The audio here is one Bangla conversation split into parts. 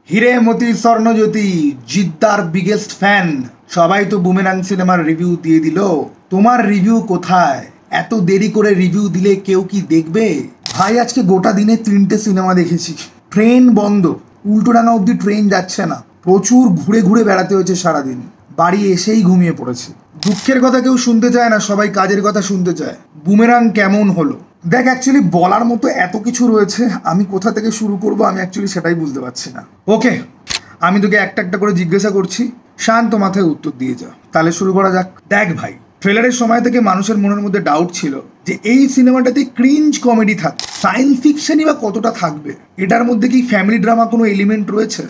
হিরে মতি স্বর্ণজ্যোতি জিদ্দার বিগেস্ট ফ্যান সবাই তো বুমেরাং সিনেমার রিভিউ দিয়ে দিল। তোমার রিভিউ কোথায়? এত দেরি করে রিভিউ দিলে কেউ কি দেখবে? ভাই আজকে গোটা দিনে 3টে সিনেমা দেখেছি। ট্রেন বন্ধ, উল্টোডাঙা অব্দি ট্রেন যাচ্ছে না। প্রচুর ঘুরে ঘুরে বেড়াতে হয়েছে সারাদিন। বাড়ি এসেই ঘুমিয়ে পড়েছি। দুঃখের কথা কেউ শুনতে চায় না, সবাই কাজের কথা শুনতে চায়। বুমেরাং কেমন হলো? দেখ, অ্যাকচুয়ালি বলার মতো এত কিছু রয়েছে, আমি কোথা থেকে শুরু করব আমি অ্যাকচুয়ালি সেটাই বুঝতে পারছি না। ওকে, আমি তোকে একটা একটা করে জিজ্ঞাসা করছি, শান্ত মাথায় উত্তর দিয়ে যা। তাহলে শুরু করা যাক। দেখ ভাই, ট্রেলারের সময় থেকে মানুষের মনের মধ্যে ডাউট ছিল যে এই সিনেমাটাতে ক্রিঞ্জ কমেডি থাকবে, সায়েন্স ফিকশনই বা কতটা থাকবে, এটার মধ্যে কি ফ্যামিলি ড্রামা কোনো এলিমেন্ট রয়েছে।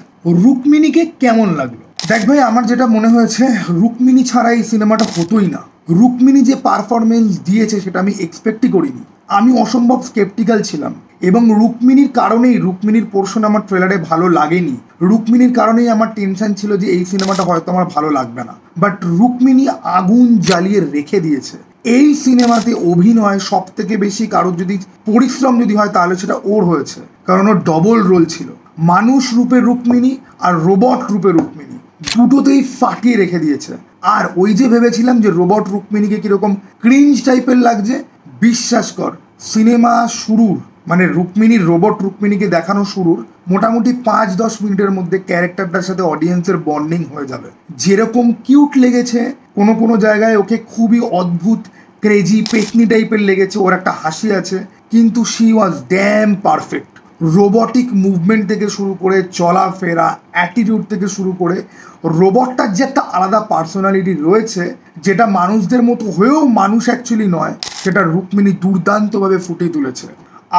রুক্মিণীকে কেমন লাগলো? দেখ ভাই, আমার যেটা মনে হয়েছে, রুক্মিণী ছাড়া এই সিনেমাটা হতোই না। রুক্মিণী যে পারফরমেন্স দিয়েছে সেটা আমি এক্সপেক্টই করিনি। আমি অসম্ভব স্কেপটিক্যাল ছিলাম এবং রুক্মিণীর কারণেই, রুক্মিণীর পোর্শন আমার ট্রেলারে ভালো লাগেনি। রুক্মিণীর কারণেই আমার টেনশন ছিল যে এই সিনেমাটা হয়তো আমার ভালো লাগবে না। বাট রুক্মিণী আগুন জ্বালিয়ে রেখে দিয়েছে। এই সিনেমাতে অভিনয় সব থেকে বেশি কারোর যদি পরিশ্রম যদি হয় তাহলে সেটা ওর হয়েছে, কারণ ওর ডবল রোল ছিল। মানুষ রূপে রুক্মিণী আর রোবট রূপে রুক্মিণী, দুটোতেই ফাটিয়ে রেখে দিয়েছে। আর ওই যে ভেবেছিলাম যে রোবট রুক্মিণীকে কিরকম ক্রিঞ্জ টাইপের লাগছে, বিশ্বাস কর, সিনেমা শুরুর মানে রুক্মিণীর, রোবট রুক্মিণীকে দেখানো শুরুর মোটামুটি 5-10 মিনিটের মধ্যে ক্যারেক্টারটার সাথে অডিয়েন্সের বন্ডিং হয়ে যাবে। যেরকম কিউট লেগেছে কোনো কোনো জায়গায়, ওকে খুবই অদ্ভুত ক্রেজি পেটনি টাইপের লেগেছে, ওর একটা হাসি আছে, কিন্তু she was damn perfect. Robotic movement থেকে শুরু করে চলাফেরা, অ্যাটিটিউড থেকে শুরু করে, রোবটটার যে একটা আলাদা পার্সোনালিটি রয়েছে যেটা মানুষদের মতো হয়েও মানুষ অ্যাকচুয়ালি নয়, সেটা রুক্মিণী দুর্দান্তভাবে ফুটিয়ে তুলেছে।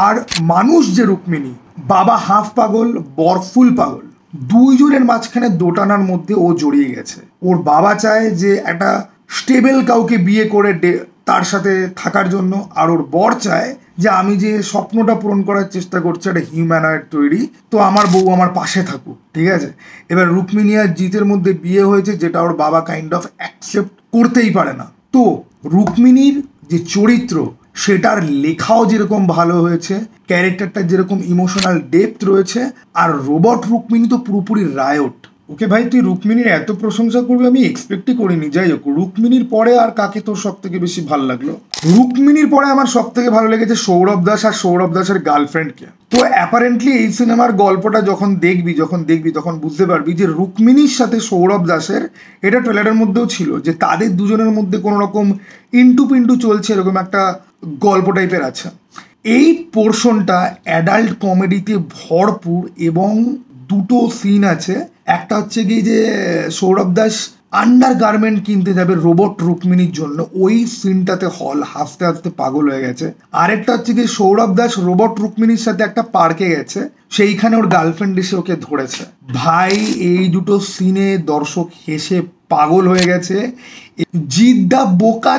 আর মানুষ যে রুক্মিণী, বাবা হাফ পাগল, বর ফুল পাগল, দুইজনের মাঝখানে দোটানার মধ্যে ও জড়িয়ে গেছে। ওর বাবা চায় যে একটা স্টেবল কাউকে বিয়ে করে তার সাথে থাকার জন্য, আর ওর বর চায় যে আমি যে স্বপ্নটা পূরণ করার চেষ্টা করছি একটা হিউম্যানয়েড তৈরি, তো আমার বউ আমার পাশে থাকুক, ঠিক আছে। এবার রুক্মিণী আর জিতের মধ্যে বিয়ে হয়েছে, যেটা ওর বাবা কাইন্ড অফ অ্যাকসেপ্ট করতেই পারে না। তো রুক্মিণীর যে চরিত্র সেটার লেখাও যেরকম ভালো হয়েছে, ক্যারেক্টারটার যেরকম ইমোশনাল ডেপথ রয়েছে, আর রোবট রুক্মিণী তো পুরোপুরি রায়ট। ওকে ভাই, তুই রুক্মিণীর এত প্রশংসা করবি আমি এক্সপেক্টই করিনি। যাই হোক, রুক্মিণীর পরে আর কাকে তোর সব থেকে বেশি ভালো লাগলো? রুক্মিণীর পরে আমার সব থেকে ভালো লেগেছে সৌরভ দাস আর সৌরভ দাসের গার্লফ্রেন্ডকে। তো অ্যাপারেন্টলি এই সিনেমার গল্পটা যখন দেখবি তখন বুঝতে পারবি যে রুক্মিণীর সাথে সৌরভ দাসের, এটা ট্রেলারের মধ্যেও ছিল, যে তাদের দুজনের মধ্যে কোনো রকম ইন্টু পিন্টু চলছে, এরকম একটা গল্প টাইপের আছে। এই পোর্শনটা অ্যাডাল্ট কমেডিতে ভরপুর এবং দুটো সিন আছে। একটা হচ্ছে কি যে সৌরভ দাস আন্ডার গার্মেন্ট কিনতে যাবে রোবট রুক্মিণীর জন্য, ওই সিনটাতে হল হাসতে হাসতে পাগল হয়ে গেছে। আরেকটা হচ্ছে কি সৌরভ দাস রোবট রুক্মিণীর সাথে একটা পার্কে গেছে, সেইখানে ওর গার্লফ্রেন্ড এসে ওকে ধরেছে। ভাই, এই দুটো সিনে দর্শক হেসে পাগল হয়ে গেছে। জিদ্দা বোকা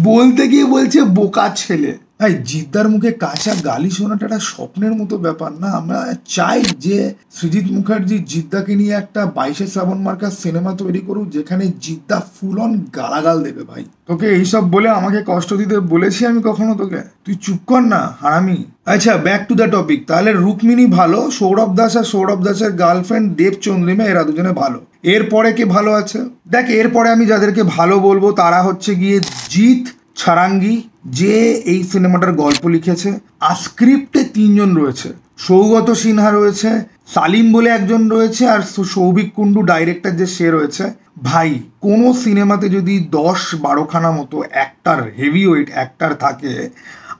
বলতে গিয়ে বলছে বোকা ছেলে। ভাই, জিদ্দার মুখে কাঁচা গালি শোনাটা একটা স্বপ্নের মতো ব্যাপার না? আমরা চাই যে সৃজিত মুখার্জি জিদ্দাকে নিয়ে একটা 22শে শ্রাবণ মার্কার সিনেমা তৈরি করুক, যেখানে জিদ্দা ফুল অন গালাগাল দেবে। ভাই, তোকে এইসব বলে আমাকে কষ্ট দিতে বলেছি আমি কখনো তোকে? তুই চুপ কর না হারামি। আচ্ছা, ব্যাক টু দ্য টপিক। তাহলে রুক্মিণী ভালো, সৌরভ দাস আর সৌরভ দাসের গার্লফ্রেন্ড দেবচন্দ্রিমা, এরা দুজনে ভালো। এরপরে কে ভালো আছে? দেখ, এরপরে আমি যাদেরকে ভালো বলবো তারা হচ্ছে গিয়ে জিৎ ছাড়াঙ্গি, যে এই সিনেমাটার গল্প লিখেছে। আর স্ক্রিপ্টে 3জন রয়েছে, সৌগত সিনহা রয়েছে, সালিম বলে একজন রয়েছে, আর সৌভিক কুন্ডু ডাইরেক্টর যে সে রয়েছে। ভাই, কোনো সিনেমাতে যদি 10-12খানা মতো অ্যাক্টার, হেভিওয়েট অ্যাক্টার থাকে,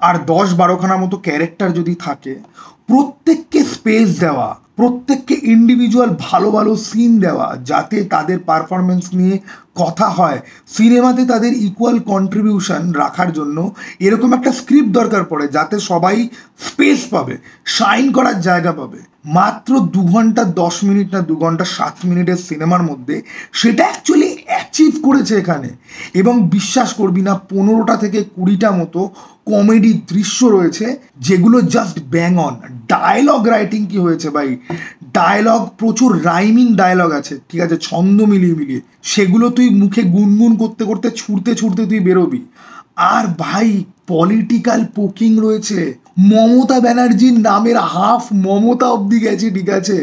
আর 10-12খানা মতো ক্যারেক্টার যদি থাকে, প্রত্যেককে স্পেস দেওয়া, প্রত্যেককে ইন্ডিভিজুয়াল ভালো ভালো সিন দেওয়া, যাতে তাদের পারফরমেন্স নিয়ে কথা হয়, সিনেমাতে তাদের ইকুয়াল কন্ট্রিবিউশন রাখার জন্য এরকম একটা স্ক্রিপ্ট দরকার পড়ে, যাতে সবাই স্পেস পাবে, শাইন করার জায়গা পাবে। মাত্র 2 ঘন্টা 10 মিনিট না 2 ঘন্টা 7 মিনিটের সিনেমার মধ্যে সেটা অ্যাকচুয়ালি অ্যাচিভ করেছে এখানে। এবং বিশ্বাস করবি না, 15টা থেকে 20টা মতো কমেডি দৃশ্য রয়েছে যেগুলো just bang on. Dialogue writing কি হয়েছে ভাই, ডায়লগ প্রচুর রাইমিং ডায়লগ আছে, ঠিক আছে, ছন্দ মিলিয়ে মিলিয়ে সেগুলো তুই মুখে গুনগুন করতে করতে ছুটতে ছুটতে তুই বেরোবি। আর ভাই, পলিটিক্যাল পোকিং রয়েছে। মমতা ব্যানার্জির নামের হাফ মমতা অবধি গেছে, ঠিক আছে।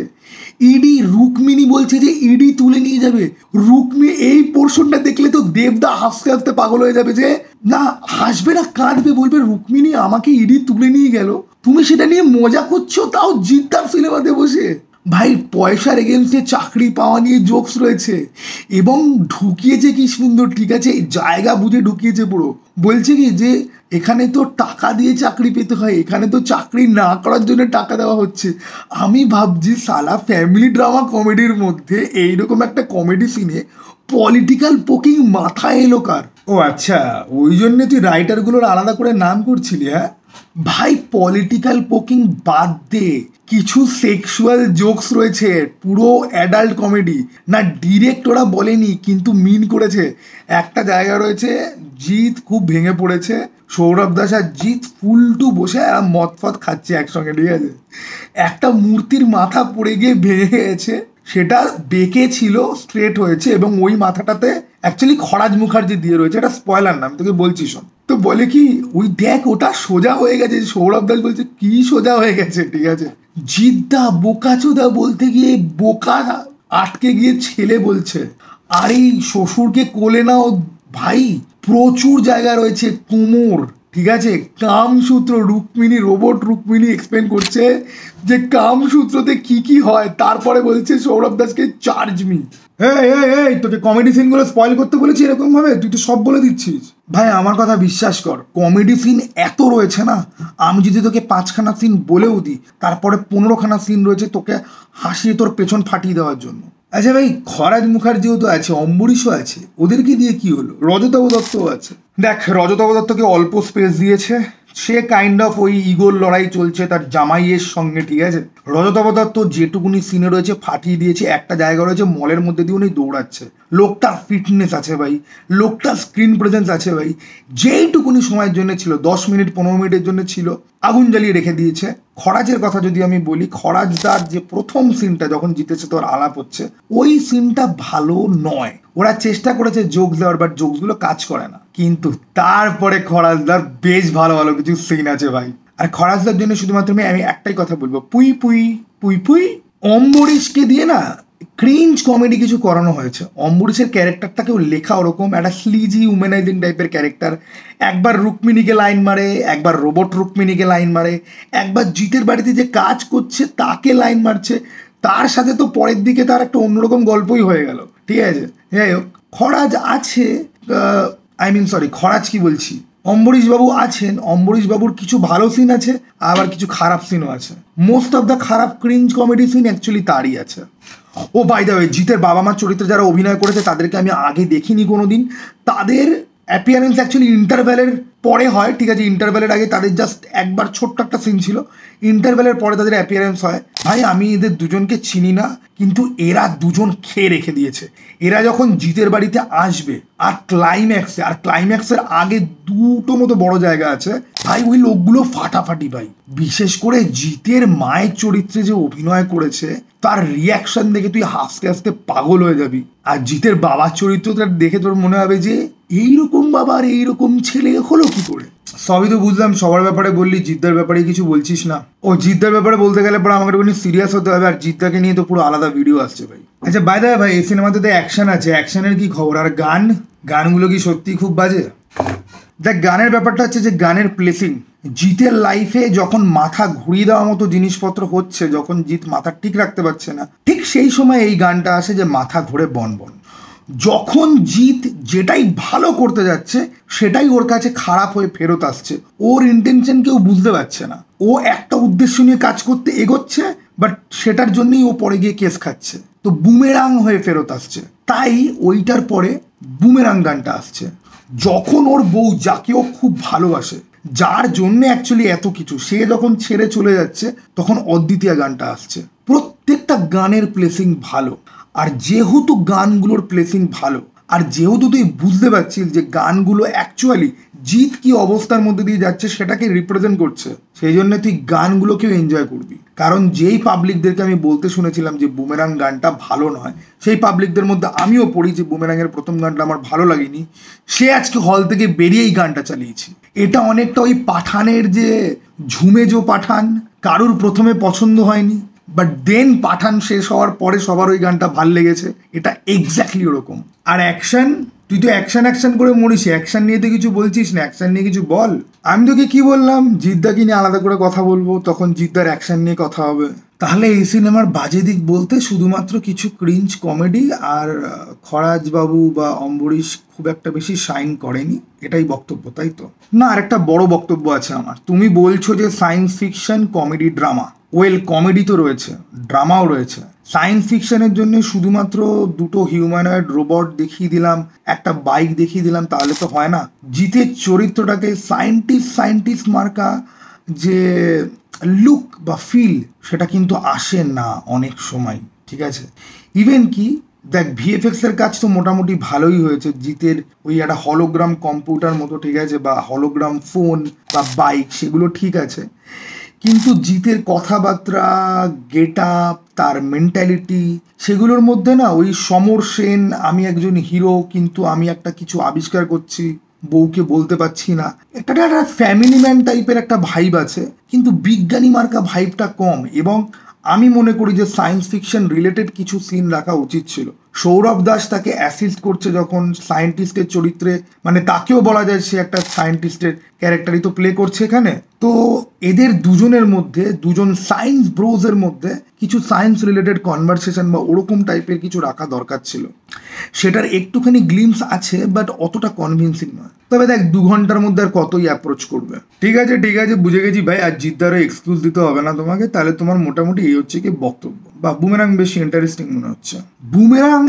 ইডি রুক্মিণী বলছে যে ইডি তুলে নিয়ে যাবে। রুক্মিণী এই পোর্শনটা দেখলে তো দেবদা হাসতে হাসতে পাগল হয়ে যাবে, যে না হাসবে না কাঁদবে, বলবে রুক্মিণী আমাকে ইডি তুলে নিয়ে গেল, তুমি সেটা নিয়ে মজা করছো, তাও জিদ্দার সিনেমাতে বসে। ভাই পয়সার এগেনস্টে চাকরি পাওয়া নিয়ে জোকস রয়েছে, এবং ঢুকিয়েছে কি সুন্দর, ঠিক আছে জায়গা বুঝে ঢুকিয়েছে পুরো। বলছে কি যে এখানে তো টাকা দিয়ে চাকরি পেতে হয়, এখানে তো চাকরি না করার জন্য টাকা দেওয়া হচ্ছে। আমি ভাবছি সালা ফ্যামিলি ড্রামা কমেডির মধ্যে এইরকম একটা কমেডি সিনে পলিটিক্যাল পোকিং মাথায় এলো কার? ও আচ্ছা, ওই জন্যে তুই রাইটারগুলোর আলাদা করে নাম করছিলি? হ্যাঁ ভাই, পলিটিক্যাল পোকিং বাদ দে, কিছু সেক্সুয়াল জোকস রয়েছে, পুরো অ্যাডাল্ট কমেডি না, ডিরেক্ট ওরা বলেনি কিন্তু মিন করেছে। একটা জায়গা রয়েছে জিৎ খুব ভেঙে পড়েছে, সৌরভ দাস আর জিৎ ফুলটু বসে আর মদ ফদ খাচ্ছে একসঙ্গে, ঠিক আছে, একটা মূর্তির মাথা পড়ে গিয়ে ভেঙে গেছে, সেটা বেঁকে ছিল স্ট্রেট হয়েছে, এবং ওই মাথাটাতে অ্যাকচুয়ালি খরাজ মুখার্জি দিয়ে রয়েছে, এটা স্পয়লার না, আমি তোকে বলছি শোন। তো বলে কি ওই দেখ ওটা সোজা হয়ে গেছে, সৌরভ দাস বলছে কি সোজা হয়ে গেছে, ঠিক আছে, জিদ্দা বোকাচোদা বলতে গিয়ে বোকা আটকে গিয়ে ছেলে বলছে, আর এই শ্বশুরকে কোলে নাও ভাই, প্রচুর জায়গা রয়েছে, কোমর, ঠিক আছে, কামসূত্র, রুক্মিণী রোবট রুক্মিণী এক্সপ্লেন করছে যে কামসূত্রতে কি কি হয়, তারপরে বলছে সৌরভ দাসকে চার্জ মি। এই তোকে কমেডি সিনগুলো স্পয়েল করতে বলেছি এরকম ভাবে, তুই তো সব বলে দিচ্ছিস। ভাই আমার কথা বিশ্বাস কর, কমেডি সিন এত রয়েছে না, আমি যদি তোকে 5খানা সিন বলেও দিই, তারপরে 15খানা সিন রয়েছে তোকে হাসিয়ে তোর পেছন ফাটিয়ে দেওয়ার জন্য। আচ্ছা ভাই, খরাজ মুখার্জিও তো আছে, অম্বরীশও আছে, ওদেরকে দিয়ে কি হলো? রজতাভ দত্তও আছে। দেখ রজতাভ দত্তকে অল্প স্পেস দিয়েছে, সে কাইন্ড অফ ওই ইগোর লড়াই চলছে তার জামাইয়ের সঙ্গে, ঠিক আছে। রজতাভ দত্ত যেটুকুনি সিনে রয়েছে ফাটিয়ে দিয়েছে, একটা জায়গা রয়েছে মলের মধ্যে দিয়ে উনি দৌড়াচ্ছে, লোকটার ফিটনেস আছে ভাই, লোকটার স্ক্রিন প্রেজেন্স আছে ভাই, যেইটুকুনি সময়ের জন্য ছিল 10 মিনিট 15 মিনিটের জন্য ছিল, আগুন জ্বালিয়ে রেখে দিয়েছে। খরাজের কথা যদি আমি বলি, খরাজদার যে প্রথম সিনটা যখন জিতেছে তোর আলাপ হচ্ছে, ওই সিনটা ভালো নয়, ওরা চেষ্টা করেছে জোকস দেওয়ার, বাট জোকসগুলো কাজ করে না, কিন্তু তারপরে খরাজদার বেশ ভালো ভালো কিছু সিন আছে ভাই। আর খরাজদার জন্য শুধুমাত্র আমি একটাই কথা বলবো, পুই পুই পুই পুই। অম্বরীশকে দিয়ে না ক্রিঞ্জ কমেডি কিছু করানো হয়েছে। অম্বরীশের ক্যারেক্টারটাকেও লেখা ওরকম একটা স্লিজি উমেনাইজিং টাইপের ক্যারেক্টার, একবার রুক্মিণীকে লাইন মারে, একবার রোবট রুক্মিণীকে লাইন মারে, একবার জিতের বাড়িতে যে কাজ করছে তাকে লাইন মারছে, তার সাথে তো পরের দিকে তার একটা অন্যরকম গল্পই হয়ে গেল, ঠিক আছে। যাই হোক, খরাজ আছে, খরাজ কি বলছি, অম্বরীশ বাবু আছেন, অম্বরীশ বাবুর কিছু ভালো সিন আছে, আবার কিছু খারাপ সিনও আছে। মোস্ট অফ দ্য খারাপ ক্রিঞ্জ কমেডি সিন অ্যাকচুয়ালি তারই আছে। ও বাই দ্য ওয়ে, জিতের বাবা মার চরিত্রে যারা অভিনয় করেছে তাদেরকে আমি আগে দেখিনি কোনোদিন, তাদের অ্যাপিয়ারেন্স অ্যাকচুয়ালি ইন্টারভ্যালের পরে হয়, ঠিক আছে, ইন্টারভ্যালের আগে তাদের জাস্ট একবার ছোট্ট একটা সিন ছিল, ইন্টারভ্যালের পরে তাদের অ্যাপিয়ারেন্স হয়। ভাই আমি এদের দুজনকে চিনি না, কিন্তু এরা দুজন খেয়ে রেখে দিয়েছে। এরা যখন জিতের বাড়িতে আসবে আর ক্লাইম্যাক্সের আগে দুটো মতো বড় জায়গা আছে ভাই, ওই লোকগুলো ফাটাফাটি ভাই। বিশেষ করে জিতের মায়ের চরিত্রে যে অভিনয় করেছে, তার রিয়াকশন দেখে তুই হাসতে হাসতে পাগল হয়ে যাবি। আর জিতের বাবার চরিত্রটা দেখে তোর মনে হবে যে এইরকম বাবার এইরকম ছেলে হলো কি করে। সবই তো বুঝলাম, সবার ব্যাপারে বললি, জিদ্দার ব্যাপারে কিছু বলছিস না। ও জিদ্দার ব্যাপারে বলতে গেলে পরে আমাকে একটু সিরিয়াস হতে হবে, আর জিদ্দাকে নিয়ে তো পুরো আলাদা ভিডিও আসছে ভাই। আচ্ছা বাই দ্য ওয়ে ভাই, এই সিনেমাতে তো অ্যাকশন আছে, অ্যাকশনের কি খবর? আর গানগুলো কি সত্যি খুব বাজে? দেখ গানের ব্যাপারটা হচ্ছে যে গানের প্লেসিং, জিতের লাইফে যখন মাথা ঘুরিয়ে দেওয়ার মতো জিনিসপত্র হচ্ছে, যখন জিত মাথা ঠিক রাখতে পারছে না, ঠিক সেই সময় এই গানটা আসে যে মাথা ঘুরে বন বন। যখন জিত যেটাই ভালো করতে যাচ্ছে সেটাই ওর কাছে খারাপ হয়ে ফেরত আসছে, ওর ইন্টেনশন কেউ বুঝতে পারছে না, ও একটা উদ্দেশ্য নিয়ে কাজ করতে এগোচ্ছে, বাট সেটার জন্যই ও পরে গিয়ে কেস খাচ্ছে, তো বুমেরাং হয়ে ফেরত আসছে। তাই ওইটার পরে বুমেরাং গানটা আসছে, যখন ওর বউ যাকে ও খুব ভালোবাসে, যার জন্য অ্যাকচুয়ালি এত কিছু, সে যখন ছেড়ে চলে যাচ্ছে, তখন অদ্বিতীয়া গানটা আসছে। প্রত্যেকটা গানের প্লেসিং ভালো, আর যেহেতু গানগুলোর প্লেসিং ভালো, আর যেহেতু তুই বুঝতে পারছিস যে গানগুলো অ্যাকচুয়ালি জিত কি অবস্থার মধ্যে দিয়ে যাচ্ছে সেটাকে রিপ্রেজেন্ট করছে, সেই জন্য তুই গানগুলোকেও এনজয় করবি। কারণ যেই পাবলিকদেরকে আমি বলতে শুনেছিলাম যে বুমেরাং গানটা ভালো নয়, সেই পাবলিকদের মধ্যে আমিও পড়ি যে বুমেরাংয়ের প্রথম গানটা আমার ভালো লাগেনি, সে আজকে হল থেকে বেরিয়েই গানটা চালিয়েছে। এটা অনেকটা ওই পাঠানের যে ঝুমে জো পাঠান, কারুর প্রথমে পছন্দ হয়নি, বাট দেন পাঠান শেষ হওয়ার পরে সবার ওই গানটা ভাল লেগেছে, এটা এক্স্যাক্টলি ওরকম। আর অ্যাকশন, তুই তো অ্যাকশন করে মরিস, অ্যাকশন নিয়ে তো কিছু বলছিস না, অ্যাকশন নিয়ে কিছু বল। আমি তোকে কি বললাম, জিদ্দাকে নিয়ে আলাদা করে কথা বলবো, তখন জিদ্দার অ্যাকশন নিয়ে কথা হবে। তাহলে এই সিনেমার বাজে দিক বলতে শুধুমাত্র কিছু ক্রিঞ্জ কমেডি আর খরাজ বাবু বা অম্বরীশ খুব একটা বেশি শাইন করেনি, এটাই বক্তব্য, তাই তো? না, আর একটা বড় বক্তব্য আছে আমার। তুমি বলছো যে science fiction, comedy, drama. Well, comedy তো রয়েছে, ড্রামাও রয়েছে। সায়েন্স ফিকশনের জন্য শুধুমাত্র দুটো হিউম্যানয়েড রোবট দেখিয়ে দিলাম, একটা বাইক দেখিয়ে দিলাম, তাহলে তো হয় না। জিতের চরিত্রটাকে সায়েন্টিস্ট মার্কা যে লুক বা ফিল, সেটা কিন্তু আসে না অনেক সময়, ঠিক আছে? ইভেন কি দেখ, ভিএফএক্স এর কাজ তো মোটামুটি ভালোই হয়েছে জিতের, ওই একটা হলোগ্রাম কম্পিউটার মতো, ঠিক আছে, বা হলোগ্রাম ফোন বা বাইক, সেগুলো ঠিক আছে। কিন্তু জিতের কথাবার্তা, গেট আপ, তার মেন্টালিটি, সেগুলোর মধ্যে না ওই সমর সেন, আমি একজন হিরো কিন্তু আমি একটা কিছু আবিষ্কার করছি, বউকে বলতে পারছি না, একটা ফ্যামিলি ম্যান টাইপের একটা ভাইব আছে, কিন্তু বিজ্ঞানী মার্কা ভাইবটা কম। এবং আমি মনে করি যে সায়েন্স ফিকশন রিলেটেড কিছু সিন রাখা উচিত ছিল। সৌরভ দাস তাকে অ্যাসিস্ট করছে যখন সায়েন্টিস্টের চরিত্রে, মানে তাকেও বলা যায় সে একটা সায়েন্টিস্টের ক্যারেক্টারই তো প্লে করছে এখানে। তো এদের দুজনের মধ্যে, দুজন সায়েন্স ব্রোজের মধ্যে কিছু সায়েন্স রিলেটেড কনভারসেশন বা ওরকম টাইপের কিছু রাখা দরকার ছিল। সেটার একটুখানি গ্লিমস আছে, বাট অতটা কনভিন্সিং নয়। তবে দেখ, 2 ঘন্টার মধ্যে আর কতই অ্যাপ্রোচ করবে। ঠিক আছে, বুঝে গেছি ভাই, আর জিদ্দারও এক্সকিউজ দিতে হবে না তোমাকে। তাহলে তোমার মোটামুটি এই হচ্ছে কি বক্তব্য, বা বুমেরাং বেশি ইন্টারেস্টিং মনে হচ্ছে। বুমেরাং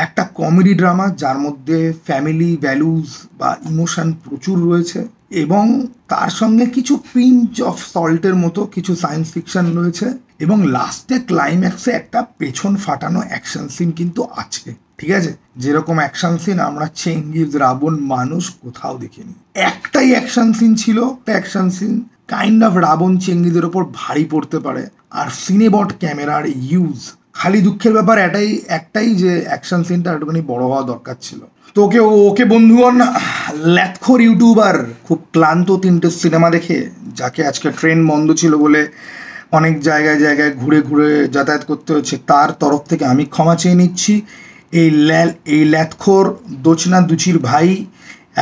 একটা কমেডি ড্রামা যার মধ্যে ফ্যামিলি ভ্যালুজ বা ইমোশন প্রচুর রয়েছে, এবং তার সঙ্গে কিছু পিঞ্চ অফ সল্টের মতো কিছু সায়েন্স ফিকশন রয়েছে, এবং লাস্টে ক্লাইম্যাক্সে একটা পেছন ফাটানো অ্যাকশন সিন কিন্তু আছে, ঠিক আছে? যেরকম অ্যাকশন সিন আমরা চেঙ্গিজ, রাবণ, মানুষ কোথাও দেখিনি। একটাই অ্যাকশন সিন ছিল, action scene kind of Ravan চেঙ্গিজের ওপর ভারী পড়তে পারে। আর সিনেবট ক্যামেরার ইউজ, খালি দুঃখের ব্যাপার একটাই যে অ্যাকশন সিনটা একটুখানি বড় হওয়া দরকার ছিল। তো ওকে বন্ধুগণ, ল্যাথখোর ইউটিউবার খুব ক্লান্ত 3টে সিনেমা দেখে, যাকে আজকে ট্রেন বন্ধ ছিল বলে অনেক জায়গায় ঘুরে যাতায়াত করতে হচ্ছে, তার তরফ থেকে আমি ক্ষমা চেয়ে নিচ্ছি। এই ল্যাথখোর দোচনা দুচির ভাই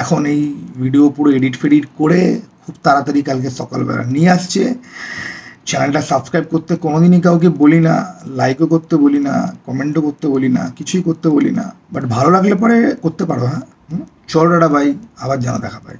এখন এই ভিডিও পুরো এডিট করে খুব তাড়াতাড়ি কালকে সকালবেলা নিয়ে আসছে। চ্যানেলটা সাবস্ক্রাইব করতে কোনোদিনই কাউকে বলি না, লাইকও করতে বলি না, কমেন্টও করতে বলি না, কিছুই করতে বলি না, বাট ভালো লাগলে পরে করতে পারো। হ্যাঁ, চল দাদা ভাই, আবার যেন দেখা পাই।